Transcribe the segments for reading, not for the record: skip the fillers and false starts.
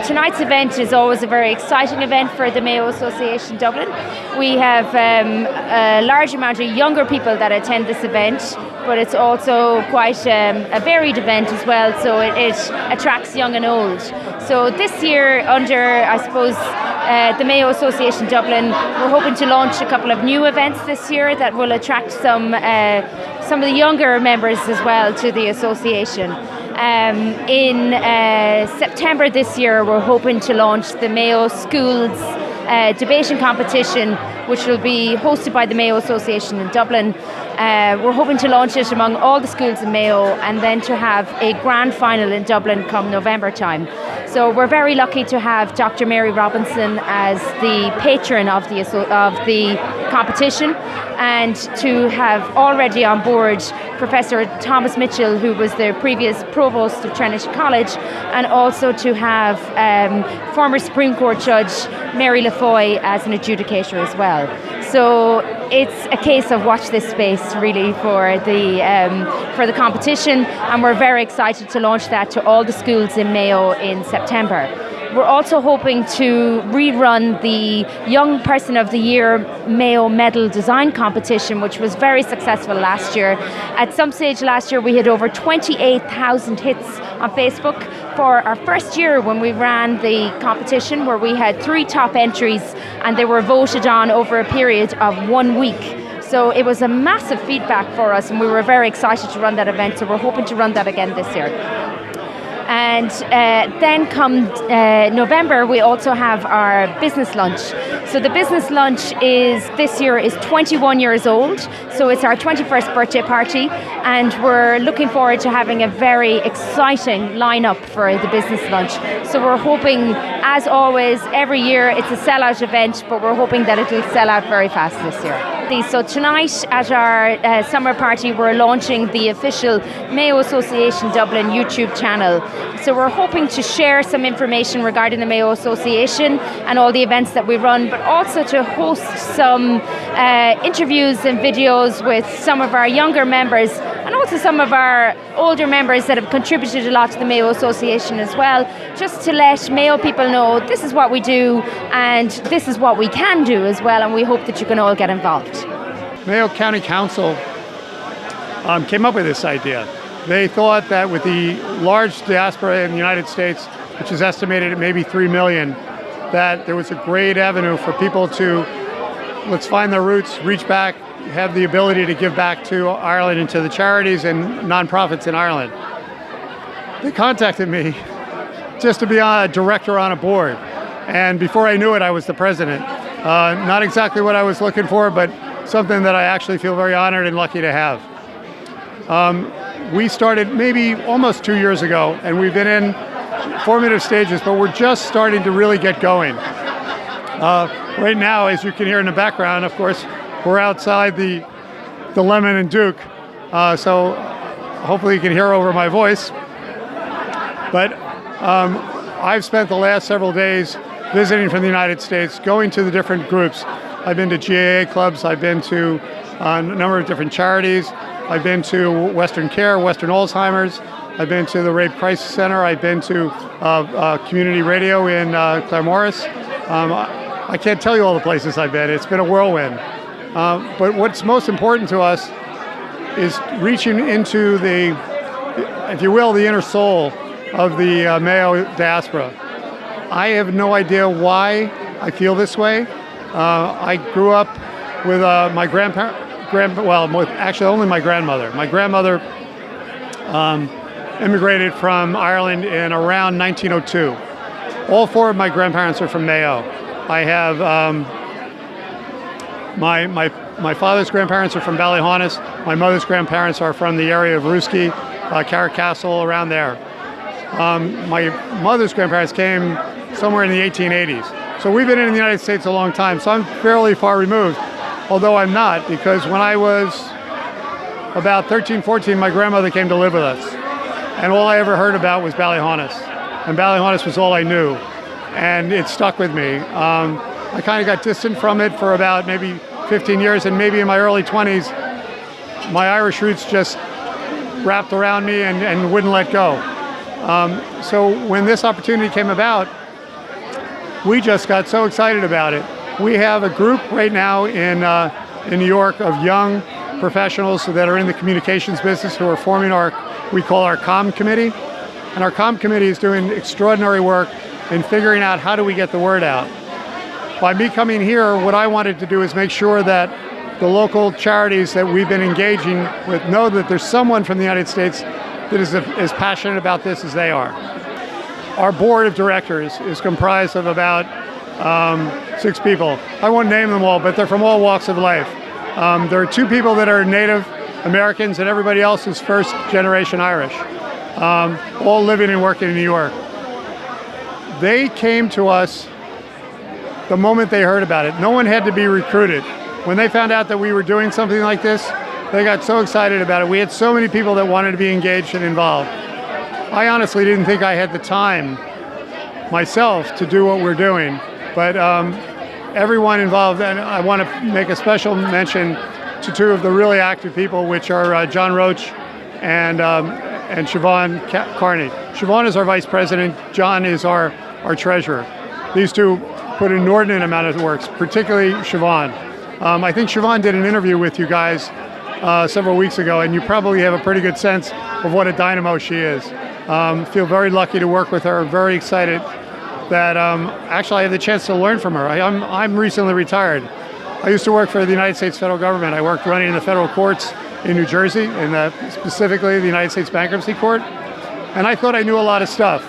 Tonight's event is always a very exciting event for the Mayo Association Dublin. We have a large amount of younger people that attend this event, but it's also quite a varied event as well, so it attracts young and old. So this year, under, I suppose, the Mayo Association Dublin, we're hoping to launch a couple of new events this year that will attract some of the younger members as well to the association. In September this year, we're hoping to launch the Mayo Schools debating competition, which will be hosted by the Mayo Association in Dublin. We're hoping to launch it among all the schools in Mayo and then to have a grand final in Dublin come November time. So we're very lucky to have Dr. Mary Robinson as the patron of the competition, and to have already on board Professor Thomas Mitchell, who was the previous provost of Trinity College, and also to have former Supreme Court Judge Mary Lafoy as an adjudicator as well. So it's a case of watch this space really for the competition, and we're very excited to launch that to all the schools in Mayo in September. We're also hoping to rerun the Young Person of the Year Mayo Medal Design Competition, which was very successful last year. At some stage last year, we had over 28,000 hits on Facebook for our first year when we ran the competition, where we had 3 top entries and they were voted on over a period of 1 week. So it was a massive feedback for us, and we were very excited to run that event, so we're hoping to run that again this year. And then come November, we also have our business lunch. So the business lunch this year is 21 years old, so it's our 21st birthday party, and we're looking forward to having a very exciting lineup for the business lunch. So we're hoping, as always, every year it's a sellout event, but we're hoping that it'll sell out very fast this year. So tonight at our summer party, we're launching the official Mayo Association Dublin YouTube channel. So we're hoping to share some information regarding the Mayo Association and all the events that we run, but also to host some interviews and videos with some of our younger members and also some of our older members that have contributed a lot to the Mayo Association as well, just to let Mayo people know this is what we do and this is what we can do as well, and we hope that you can all get involved. Mayo County Council came up with this idea. They thought that with the large diaspora in the United States, which is estimated at maybe 3 million, that there was a great avenue for people to, let's find their roots, reach back, have the ability to give back to Ireland and to the charities and nonprofits in Ireland. They contacted me just to be a director on a board, and before I knew it, I was the president. Not exactly what I was looking for, but something that I actually feel very honored and lucky to have. We started maybe almost 2 years ago, and we've been in formative stages, but we're just starting to really get going. Right now, as you can hear in the background, of course, we're outside the Lemon and Duke, so hopefully you can hear over my voice. But I've spent the last several days visiting from the United States, going to the different groups. I've been to GAA clubs, I've been to a number of different charities, I've been to Western Care, Western Alzheimer's, I've been to the Rape Crisis Center, I've been to community radio in Claremorris. I can't tell you all the places I've been, it's been a whirlwind. But what's most important to us is reaching into the, if you will, the inner soul of the Mayo diaspora. I have no idea why I feel this way. I grew up with my actually only my grandmother. My grandmother immigrated from Ireland in around 1902. All 4 of my grandparents are from Mayo. I have my father's grandparents are from Ballyhonus. My mother's grandparents are from the area of Ruski, Carrickcastle, around there. My mother's grandparents came somewhere in the 1880s. So we've been in the United States a long time, so I'm fairly far removed, although I'm not, because when I was about 13, 14, my grandmother came to live with us. And all I ever heard about was Ballyhonus. And Ballyhonus was all I knew. And it stuck with me. I kind of got distant from it for about maybe 15 years, and maybe in my early 20s, my Irish roots just wrapped around me and wouldn't let go. So when this opportunity came about, we just got so excited about it. We have a group right now in New York of young professionals that are in the communications business who are forming we call our comm committee. And our comm committee is doing extraordinary work in figuring out how do we get the word out. By me coming here, what I wanted to do is make sure that the local charities that we've been engaging with know that there's someone from the United States that is as passionate about this as they are. Our board of directors is comprised of about 6 people. I won't name them all, but they're from all walks of life. There are 2 people that are Native Americans, and everybody else is first generation Irish, all living and working in New York. They came to us the moment they heard about it. No one had to be recruited. When they found out that we were doing something like this, they got so excited about it. We had so many people that wanted to be engaged and involved. I honestly didn't think I had the time myself to do what we're doing, but everyone involved, and I want to make a special mention to 2 of the really active people, which are John Roach and Siobhan Carney. Siobhan is our vice president. John is our treasurer. These 2 put an inordinate amount of work, particularly Siobhan. I think Siobhan did an interview with you guys several weeks ago, and you probably have a pretty good sense of what a dynamo she is. Feel very lucky to work with her. Very excited that actually I have the chance to learn from her. I'm recently retired. I used to work for the United States federal government. I worked running the federal courts in New Jersey, specifically the United States Bankruptcy Court, and I thought I knew a lot of stuff.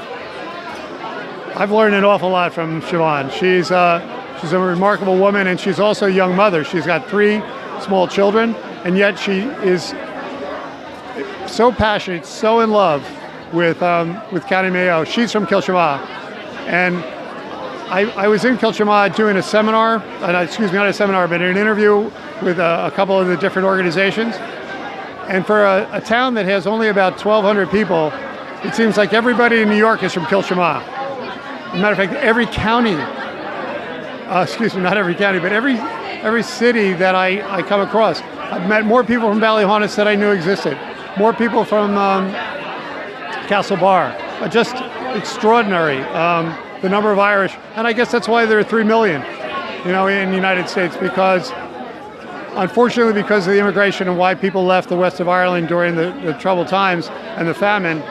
I've learned an awful lot from Siobhan. She's a remarkable woman, and she's also a young mother. She's got 3 small children, and yet she is so passionate, so in love with County Mayo. She's from Kilchama, and I was in Kilchama doing a seminar, excuse me, not a seminar, but an interview with a couple of the different organizations. And for a town that has only about 1,200 people, it seems like everybody in New York is from Kilchama. As a matter of fact, every county, excuse me, not every county, but every city that I come across, I've met more people from Ballyhonus that I knew existed, more people from Castle Bar, just extraordinary. The number of Irish, and I guess that's why there are 3 million, in the United States, because unfortunately, because of the immigration and why people left the west of Ireland during the troubled times and the famine,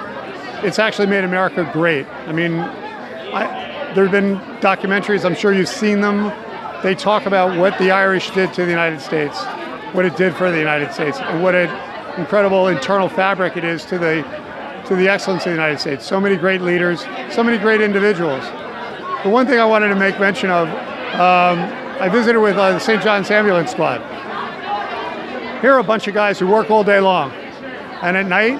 it's actually made America great. I mean, there have been documentaries, I'm sure you've seen them. They talk about what the Irish did to the United States, what it did for the United States, and what an incredible internal fabric it is to the excellence of the United States. So many great leaders, so many great individuals. The one thing I wanted to make mention of, I visited with the St. John's Ambulance Squad. Here are a bunch of guys who work all day long, and at night,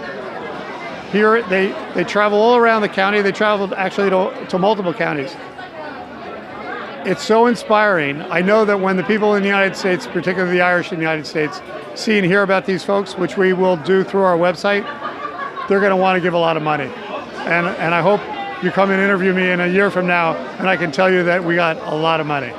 here they travel all around the county. They traveled actually to multiple counties. It's so inspiring. I know that when the people in the United States, particularly the Irish in the United States, see and hear about these folks, which we will do through our website, they're going to want to give a lot of money. And I hope you come and interview me in a year from now, and I can tell you that we got a lot of money.